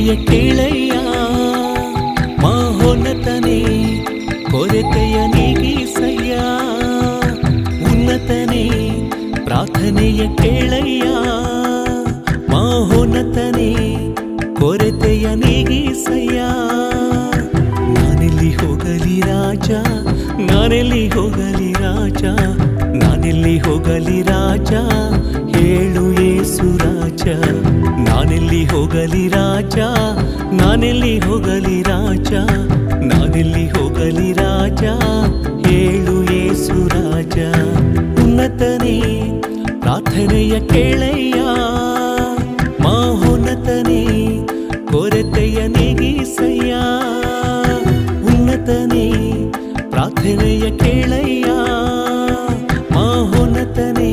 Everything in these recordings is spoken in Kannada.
ಪ್ರಾರ್ಥನೆಯ ಕೇಳಯ್ಯ ಮಹೋನ್ನತನೇ, ಕೊರತೆಯ ನೀಗಿಸಯ್ಯ ಉನ್ನತನೇ. ಪ್ರಾರ್ಥನೆಯ ಕೇಳಯ್ಯ ಮಹೋನ್ನತನೇ, ಕೊರತೆಯ ನೀಗಿಸಯ್ಯ. ನಾನೆಲ್ಲಿ ಹೋಗಲಿ ರಾಜ, ನಾನೆಲ್ಲಿ ಹೋಗಲಿ ರಾಜ, ನಾನೆಲ್ಲಿ ಹೋಗಲಿ ರಾಜ, ಹೇಳು ಯೇಸು ರಾಜ. ನಾನೆಲ್ಲಿ ಹೋಗಲಿ ರಾಜ, ನಾನೆಲ್ಲಿ ಹೋಗಲಿ ರಾಜ, ನಾನೆಲ್ಲಿ ಹೋಗಲಿ ರಾಜ, ಹೇಳು ಯೇಸು ರಾಜ. ಉನ್ನತನೇ ಪ್ರಾರ್ಥನೆಯ ಕೇಳಯ್ಯ ಮಹೋನ್ನತನೇ, ಕೊರತೆಯ ನೀಗಿಸಯ್ಯ ಉನ್ನತನೇ. ಪ್ರಾರ್ಥನೆಯ ಕೇಳಯ್ಯ ಮಹೋನ್ನತನೇ,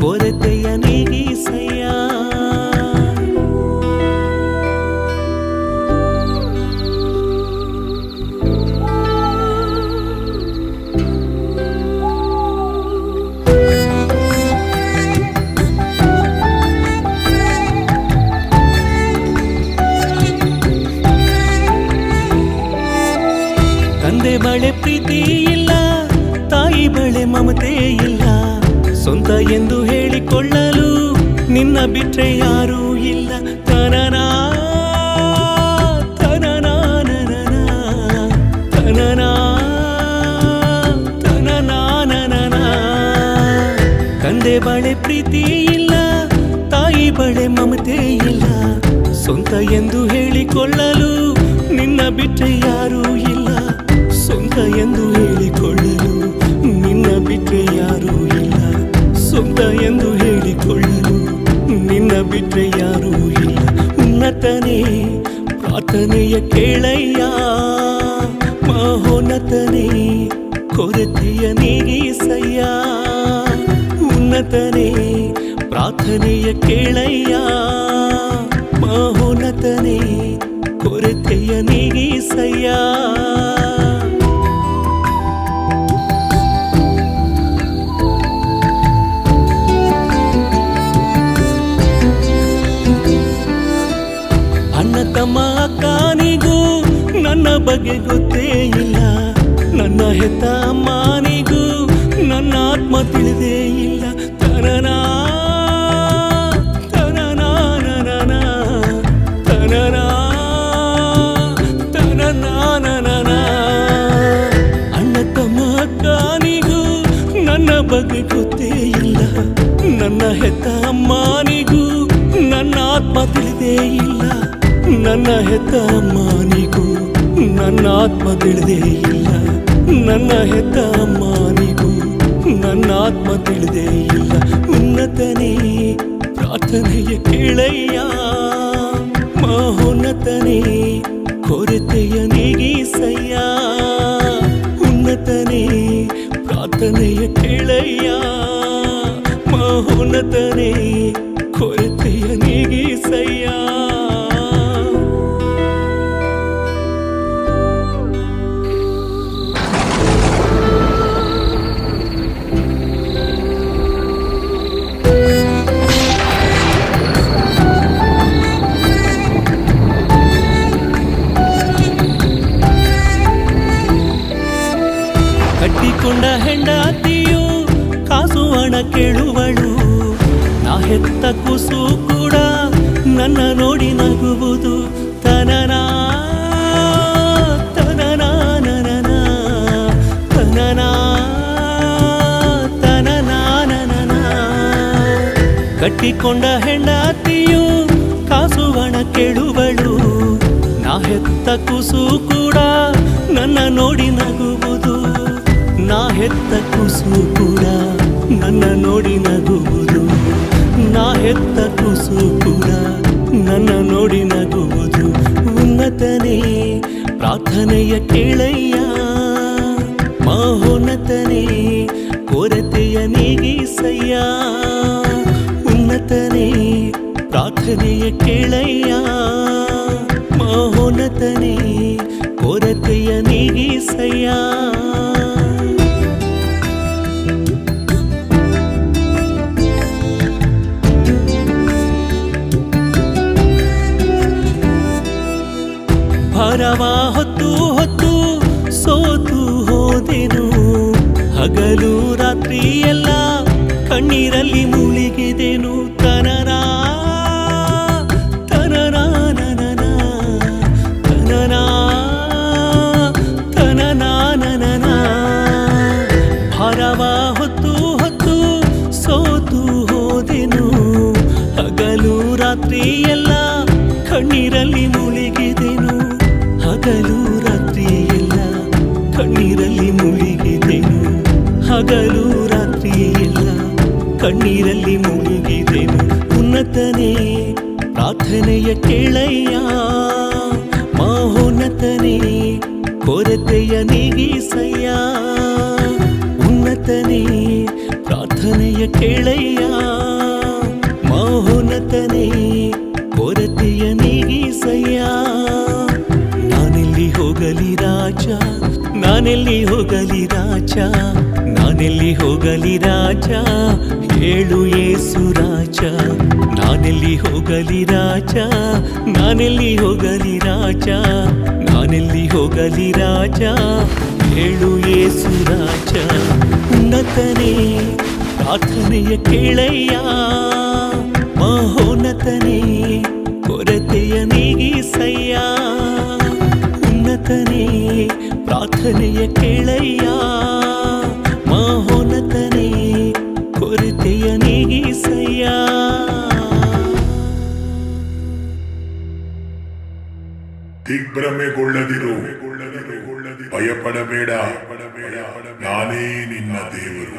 ಕೊರತೆಯ ನೀಗಿಸಯ್ಯ. ತಂದೆ ಬಳೆ ಪ್ರೀತಿ ಇಲ್ಲ, ತಾಯಿ ಬಳೆ ಮಮತೆ ಇಲ್ಲ, ಸ್ವಂತ ಎಂದು ಹೇಳಿಕೊಳ್ಳಲು ನಿನ್ನ ಬಿಟ್ರೆ ಯಾರೂ ಇಲ್ಲ. ತನನಾ ತನನಾ ತನನಾ ತನನಾ ತನನಾ. ತಂದೆ ಬಳೆ ಪ್ರೀತಿ ಇಲ್ಲ, ತಾಯಿ ಬಳೆ ಮಮತೆ ಇಲ್ಲ, ಸ್ವಂತ ಎಂದು ಹೇಳಿಕೊಳ್ಳಲು ನಿನ್ನ ಬಿಟ್ರೆ ಯಾರೂ ಇಲ್ಲ. ಸ್ವಂತ ಎಂದು ಹೇಳಿಕೊಳ್ಳಲು ನಿನ್ನ ಬಿಟ್ರೆ ಯಾರೂ ಇಲ್ಲ, ಸ್ವಂತ ಎಂದು ಹೇಳಿಕೊಳ್ಳಲು ನಿನ್ನ ಬಿಟ್ರೆ ಯಾರೂ ಇಲ್ಲ. ಉನ್ನತನೇ ಪ್ರಾರ್ಥನೆಯ ಕೇಳಯ್ಯ ಮಹೋನ್ನತನೇ, ಕೊರತೆಯ ನೀಗಿಸಯ್ಯ ಉನ್ನತನೇ. ಪ್ರಾರ್ಥನೆಯ ಕೇಳಯ್ಯ ಮಹೋನ್ನತನೇ, ಕೊರತೆಯ ನೀಗಿಸಯ್ಯ. ಅಣ್ಣ ತಮ್ಮ ಅಕ್ಕನಿಗೂ ನನ್ನ ಬಗ್ಗೆ ಗೊತ್ತೇ ಇಲ್ಲ, ನನ್ನ ಹೆತ್ತ ಅಮ್ಮನಿಗೂ ನನ್ನ ಆತ್ಮ ತಿಳಿದೇ ಇಲ್ಲ. ತನನಾ ತನನಾ ನನನಾ ತನನಾ ತನನಾ ನನನಾ. ಅಣ್ಣ ತಮ್ಮ ಅಕ್ಕನಿಗೂ ನನ್ನ ಬಗ್ಗೆ ಗೊತ್ತೇ ಇಲ್ಲ, ನನ್ನ ಹೆತ್ತ ಅಮ್ಮನಿಗೂ ನನ್ನ ಆತ್ಮ ತಿಳಿದೇ ಇಲ್ಲ. ನನ್ನ ಹೆತ್ತ ಅಮ್ಮನಿಗೂ ನನ್ನ ಆತ್ಮ ತಿಳಿದೇ ಇಲ್ಲ, ನನ್ನ ಹೆತ್ತ ಅಮ್ಮನಿಗೂ ನನ್ನ ಆತ್ಮ ತಿಳಿದೇ ಇಲ್ಲ. ಉನ್ನತನೇ ಪ್ರಾರ್ಥನೆಯ ಕೇಳಯ್ಯ ಮಹೋನ್ನತನೇ, ಕೊರತೆಯ ನೀಗಿಸಯ್ಯ ಉನ್ನತನೇ. ಪ್ರಾರ್ಥನೆಯ ಕೇಳಯ್ಯ ಮಹೋನ್ನತನೇ, ಕೊರತೆಯ ನೀಗಿಸಯ್ಯ. ಕಟ್ಟಿಕೊಂಡ ಹೆಂಡತಿಯು ಕಾಸು ಹಣ ಕೇಳುವಳು, ನಾ ಹೆತ್ತ ಕೂಸು ಕೂಡ ನನ್ನ ನೋಡಿ ನಗುವುದು. ತನನಾ ತನನಾ ನನನಾ ತನನಾ ತನನಾ ನನನಾ. ಕಟ್ಟಿಕೊಂಡ ಹೆಂಡತಿಯು ಕಾಸು ಹಣ ಕೇಳುವಳು, ನಾ ಹೆತ್ತ ಕೂಸು ಕೂಡ ನನ್ನ ನೋಡಿ ನಗುವುದು. ನಾ ಹೆತ್ತ ಕೂಸು ಕೂಡ ನನ್ನ ನೋಡಿ ನಗುವುದು, ನಾ ಹೆತ್ತ ಕೂಸು ಕೂಡ ನನ್ನ ನೋಡಿ ನಗುವುದು. ಉನ್ನತನೇ ಪ್ರಾರ್ಥನೆಯ ಕೇಳಯ್ಯ ಮಹೋನ್ನತನೇ, ಕೊರತೆಯ ನೀಗಿಸಯ್ಯ ಉನ್ನತನೇ. ಪ್ರಾರ್ಥನೆಯ ಕೇಳಯ್ಯ ಮಹೋನ್ನತನೇ, ಕೊರತೆಯ ನೀಗಿಸಯ್ಯ. ಹೊತ್ತು ಹೊತ್ತು ಸೋತು ಹೋದೆನು ಹಗಲು ರಾತ್ರಿ ಎಲ್ಲ ಕಣ್ಣೀರಲ್ಲಿ ಮುಳುಗಿದೆನು ತನನಾ ತನನಾ ನನನಾ ತನನಾ ತನನಾ ನನನಾ ಭಾರವ ಹೊತ್ತು ಹೊತ್ತು ಸೋತು ಹೋದೆನು ಹಗಲು ರಾತ್ರಿ ಎಲ್ಲ ಕಣ್ಣೀರಲ್ಲಿ ಮುಳುಗಿದೆನು ಹಗಲು ರಾತ್ರಿ ಎಲ್ಲ ಕಣ್ಣೀರಲ್ಲಿ ಮುಳುಗಿದೆನು ಹಗಲು ರಾತ್ರಿ ಎಲ್ಲ ಕಣ್ಣೀರಲ್ಲಿ ಮುಳುಗಿದೆನು ಉನ್ನತನೇ ಪ್ರಾರ್ಥನೆಯ ಕೇಳಯ್ಯ ಮಹೋನ್ನತನೇ ಕೊರತೆಯ ನೀಗಿಸಯ್ಯ ಉನ್ನತನೇ ಪ್ರಾರ್ಥನೆಯ ಕೇಳಯ್ಯ ಮಹೋನ್ನತನೇ ಕೊರತೆಯ ನೀಗಿಸಯ್ಯ ನಾನೆಲ್ಲಿ ಹೋಗಲಿ ರಾಜ ನಾನೆಲ್ಲಿ ಹೋಗಲಿ ರಾಜ ನಾನೆಲ್ಲಿ ಹೋಗಲಿ ರಾಜ ಹೇಳು ಯೇಸು ರಾಜ ನಾನೆಲ್ಲಿ ಹೋಗಲಿ ರಾಜ ನಾನೆಲ್ಲಿ ಹೋಗಲಿ ರಾಜ ನಾನೆಲ್ಲಿ ಹೋಗಲಿ ರಾಜ ಹೇಳು ಯೇಸು ರಾಜ ಉನ್ನತನೇ ಪ್ರಾರ್ಥನೆಯ ಕೇಳಯ್ಯ ಮಹೋನ್ನತನೇ ಕೊರತೆಯ ನೀಗಿಸಯ್ಯ ಉನ್ನತನೇ ಪ್ರಾರ್ಥನೆಯ ಕೇಳಯ್ಯ ಮಹೋನ್ನತನೇ ಕೊರತೆಯ ನೀಗಿಸಯ್ಯ ದಿಗ್ಭ್ರಮೆಗೊಳ್ಳದಿರು ಭಯಪಡಬೇಡ ನಾನೇ ನಿನ್ನ ದೇವರು